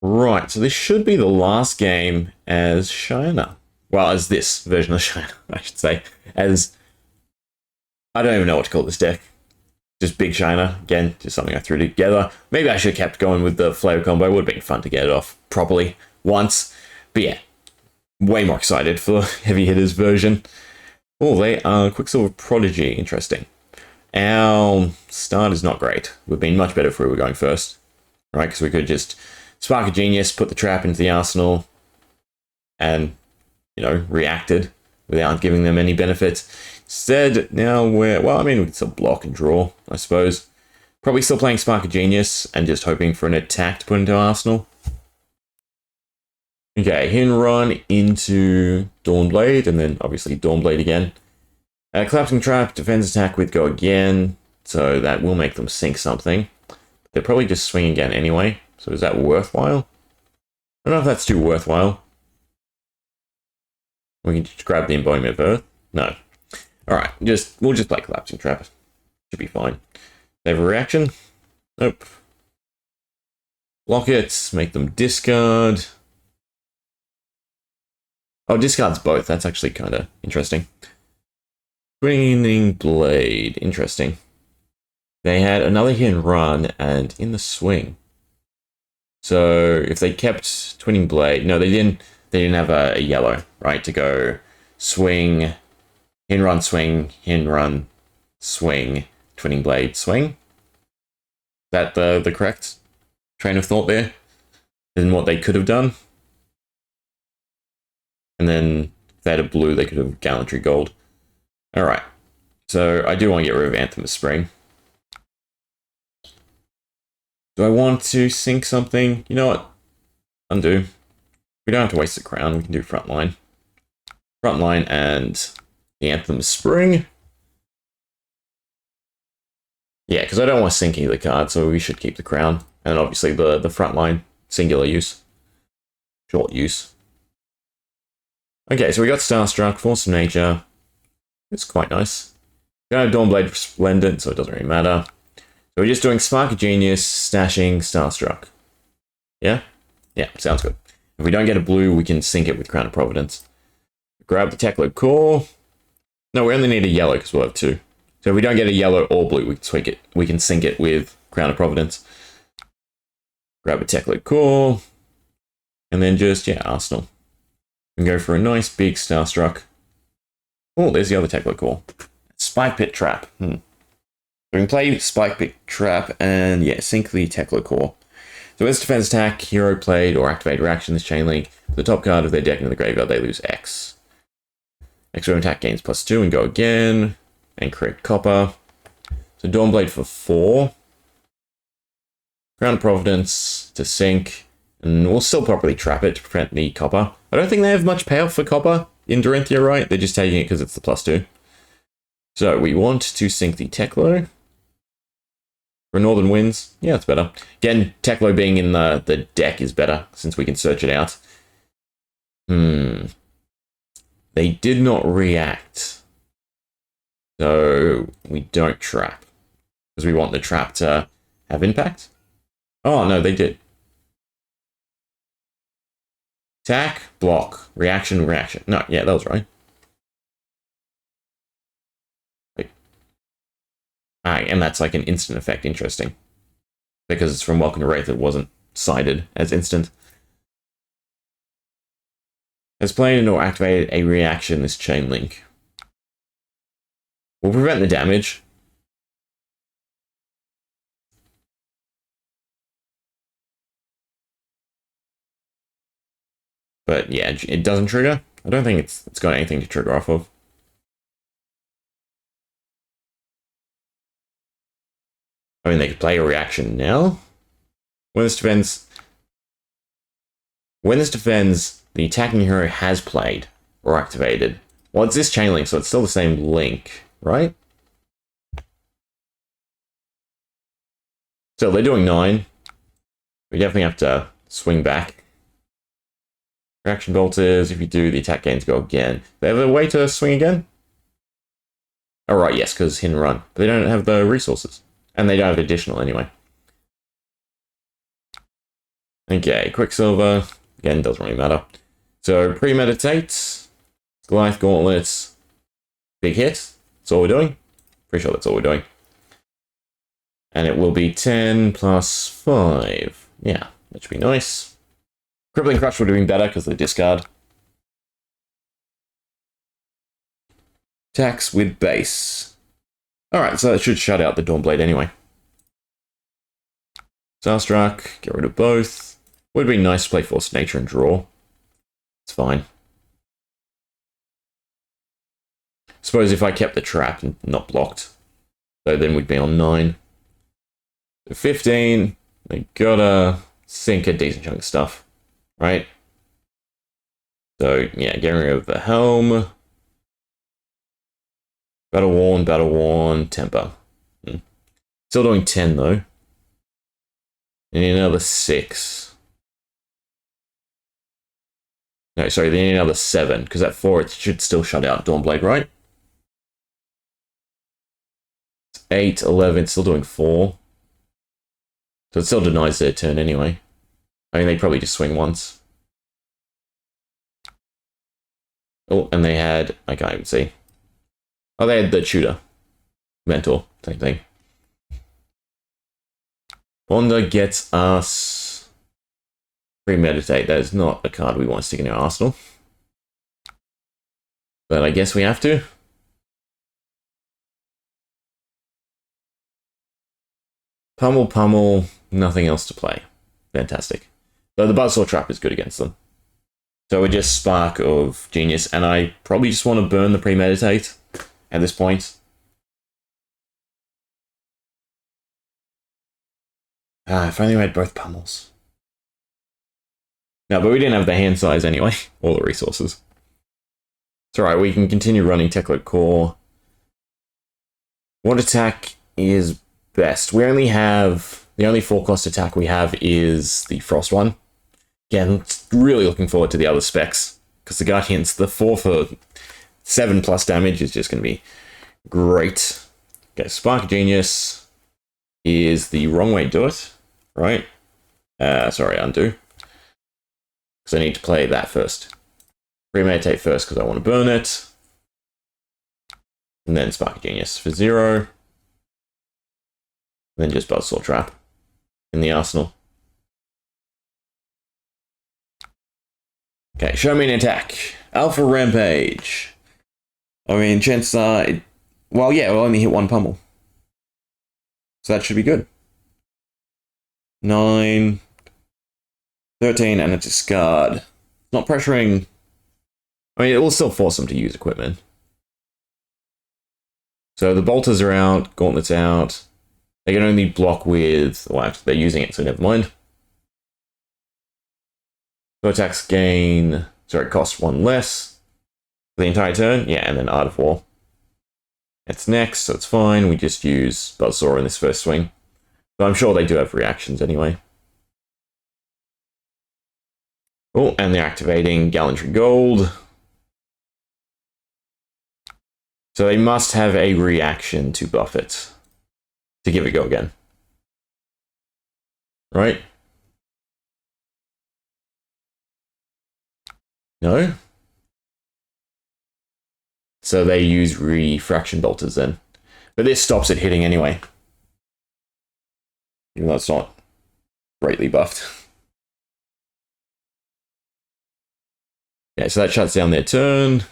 Right, so this should be the last game as Shiyana. Well, as this version of Shiyana, I should say. As... I don't even know what to call this deck. Just big Shiyana. Again, just something I threw together. Maybe I should have kept going with the flavor combo. It would have been fun to get it off properly once. But yeah, way more excited for the Heavy Hitters version. Oh, they are Quicksilver Prodigy. Interesting. Our start is not great. Would have been much better if we were going first. Right, because we could just Spark a Genius, put the trap into the arsenal, and, you know, reacted without giving them any benefits. Instead, now we're... Well, I mean, we can still block and draw, I suppose. Probably still playing Spark a Genius and just hoping for an attack to put into our arsenal. Okay, hit and run into Dawnblade, and then obviously Dawnblade again. Collapsing Trap, defense attack with Go Again, so that will make them sink something. They'll probably just swing again anyway, so is that worthwhile? I don't know if that's too worthwhile. We can just grab the Embodiment of Earth. No. Alright, we'll just play Collapsing Trap. Should be fine. They have a reaction? Nope. Block it, make them discard. Oh, discards both. That's actually kind of interesting. Twinning Blade. Interesting. They had another hit and run and in the swing. So if they kept Twinning Blade... No, they didn't have a yellow, right? To go swing, hit and run, swing, hit and run, swing, Twinning Blade, swing. Is that the correct train of thought there? And what they could have done? And then if they had a blue, they could have Gallantry Gold. Alright. So I do want to get rid of Anthem of Spring. Do I want to sink something? You know what? Undo. We don't have to waste the crown. We can do Frontline. Frontline and the Anthem of Spring. Yeah, because I don't want to sink either card, so we should keep the crown. And obviously the Frontline, singular use. Short use. Okay, so we got Starstruck, Force of Nature. It's quite nice. We don't have Dawnblade Resplendent, so it doesn't really matter. So we're just doing Spark of Genius, stashing Starstruck. Yeah? Yeah, sounds good. If we don't get a blue, we can sink it with Crown of Providence. Grab the Teklo Core. No, we only need a yellow because we'll have two. So if we don't get a yellow or blue, we can swing it. We can sink it with Crown of Providence. Grab a Teklo Core. And then just, yeah, Arsenal. And go for a nice big Starstruck. Oh, there's the other Teklo Core. Spike Pit Trap. So we can play Spike Pit Trap and, yeah, sink the Teklo Core. So as defense attack, hero played or activate reaction this chain link. The top card of their deck in the graveyard, they lose X. Extra attack gains +2 and Go Again. And create copper. So Dawnblade for 4. Crown of Providence to sink. And we'll still properly trap it to prevent the copper. I don't think they have much payoff for copper in Dorinthea, right? They're just taking it because it's the +2. So we want to sink the Teklo. For Northern Winds, yeah, it's better. Again, Teklo being in the deck is better, since we can search it out. They did not react. So we don't trap. Because we want the trap to have impact. Oh, no, they did. Attack, block, reaction, reaction. No, yeah, that was right. Wait. And that's like an instant effect. Interesting. Because it's from Welcome to Wraith, it wasn't cited as instant. Has played or activated a reaction this chain link. We'll prevent the damage. But yeah, it doesn't trigger. I don't think it's got anything to trigger off of. I mean, they could play a reaction now. When this defends, the attacking hero has played or activated. Well, it's this chain link, so it's still the same link, right? So they're doing 9. We definitely have to swing back. Reaction bolters, if you do, the attack gains Go Again. They have a way to swing again? Oh, right, yes, because hit and run. But they don't have the resources. And they don't have additional anyway. Okay, Quicksilver. Again, doesn't really matter. So, Premeditate, Goliath Gauntlets, Big Hit. That's all we're doing. Pretty sure that's all we're doing. And it will be 10 plus 5. Yeah, that should be nice. Crippling Crush will be better because of the discard. Attacks with base. Alright, so that should shut out the Dawnblade anyway. Starstruck, get rid of both. Would be nice to play Force Nature and draw. It's fine. Suppose if I kept the trap and not blocked. So then we'd be on 9. So 15. They gotta sink a decent chunk of stuff. Right? So, yeah, getting rid of the Helm. Battle Worn, Temper. Still doing 10 though. They need another 6. No, sorry, they need another 7, because at 4 it should still shut out Dawnblade, right? It's 8, 11, still doing 4. So it still denies their turn anyway. I mean, they probably just swing once. Oh, and they had, I can't even see. Oh, they had the Tutor. Mentor, same thing. Wanda gets us Premeditate. That is not a card we want to stick in our arsenal. But I guess we have to. Pummel, nothing else to play. Fantastic. So the Buzzsaw Trap is good against them. So we just Spark of Genius, and I probably just want to burn the Premeditate at this point. If only we had both pummels. No, but we didn't have the hand size anyway, or the resources. It's alright, we can continue running Techload Core. What attack is best? We only have... The only 4-cost attack we have is the Frost one. Again, really looking forward to the other specs, because the Guardians, the 4 for 7+ damage is just going to be great. Okay, Spark of Genius is the wrong way to do it, right? Sorry, undo. Because I need to play that first. Premeditate first because I want to burn it. And then Spark of Genius for 0. And then just Buzzsaw Trap in the arsenal. Okay, show me an attack. Alpha Rampage. I mean, chances are... Well, yeah, we'll only hit 1 pummel. So that should be good. 9... 13, and a discard. Not pressuring... I mean, it will still force them to use equipment. So the Bolters are out, Gauntlet's out. They can only block with... Well, actually, they're using it, so never mind. So attacks gain... Sorry, cost 1 less. For the entire turn? Yeah, and then Art of War. It's next, so it's fine. We just use Buzzsaw in this first swing. So I'm sure they do have reactions anyway. Oh, and they're activating Gallantry Gold. So they must have a reaction to buff it. To give it a go again. Right? No? So they use Refraction Bolters then. But this stops it hitting anyway. Even though it's not greatly buffed. Yeah, so that shuts down their turn.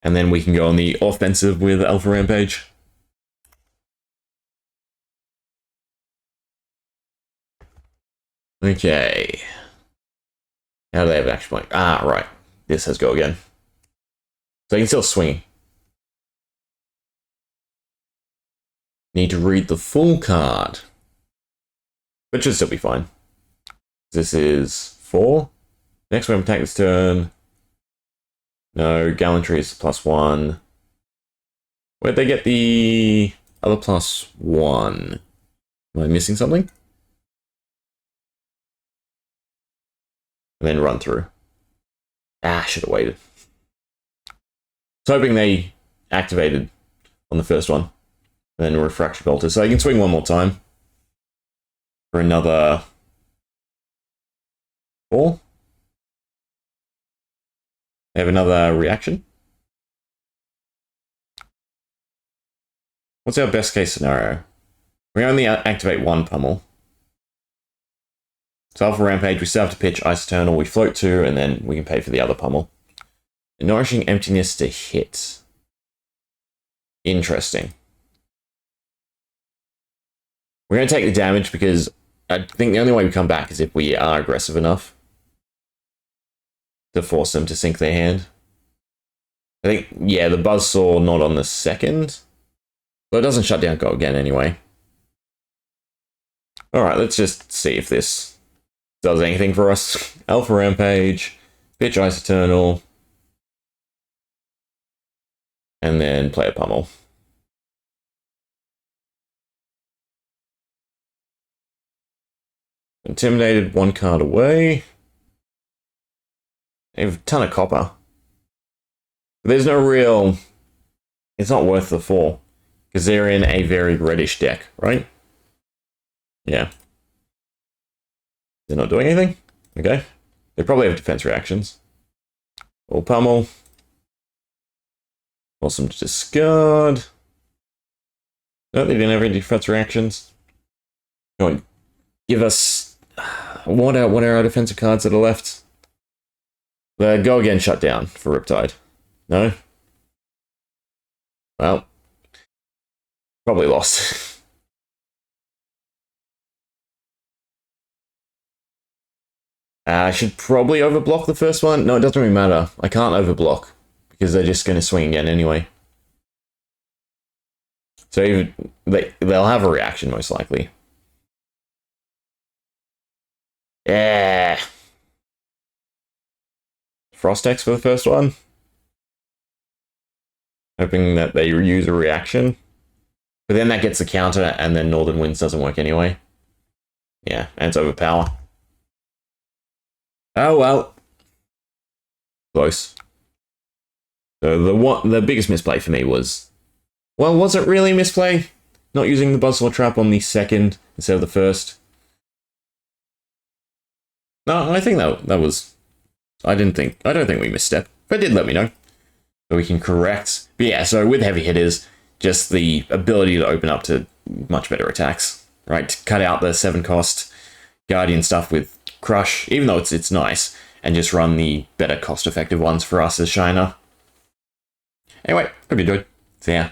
And then we can go on the offensive with Alpha Rampage. Okay. How do they have an action point? Ah, right. This has go again. So you can still swing. Need to read the full card. But should still be fine. This is 4. Next one, attack this turn. No, Gallantry is +1. Where'd they get the other +1? Am I missing something? And then run through. Ah, should have waited. I was hoping they activated on the first one. And then Refraction Bolter. So I can swing one more time. For another 4. They have another reaction. What's our best case scenario? We only activate 1 pummel. So Alpha Rampage, we still have to pitch Ice Eternal, we float 2, and then we can pay for the other pummel. A Nourishing Emptiness to hit. Interesting. We're going to take the damage because I think the only way we come back is if we are aggressive enough to force them to sink their hand. I think, yeah, the Buzzsaw not on the second. But it doesn't shut down Go again anyway. Alright, let's just see if this does anything for us. Alpha Rampage, pitch Ice Eternal, and then play a pummel. Intimidated, 1 card away. They have a ton of copper. But there's no real... It's not worth the 4. Because they're in a very reddish deck, right? Yeah. They're not doing anything? Okay. They probably have defense reactions. Or pummel. Force them to discard. No, they didn't have any defense reactions. Go on. Give us... What are our defensive cards that are left? The Go Again shut down for Riptide. No? Well. Probably lost. I should probably overblock the first one. No, it doesn't really matter. I can't overblock because they're just going to swing again anyway. So even they'll have a reaction most likely. Yeah. Frostex for the first one. Hoping that they use a reaction. But then that gets the counter, and then Northern Winds doesn't work anyway. Yeah, and it's overpower. Oh well. Close. So the biggest misplay for me was... Well, was it really a misplay? Not using the Buzzsaw Trap on the second instead of the first? No, I think that was... I don't think we misstep. But did let me know. So we can correct. But yeah, so with heavy hitters... Just the ability to open up to much better attacks, right? To cut out the 7-cost Guardian stuff with Crush, even though it's nice, and just run the better cost-effective ones for us as Shiyana. Anyway, hope you enjoyed. See ya.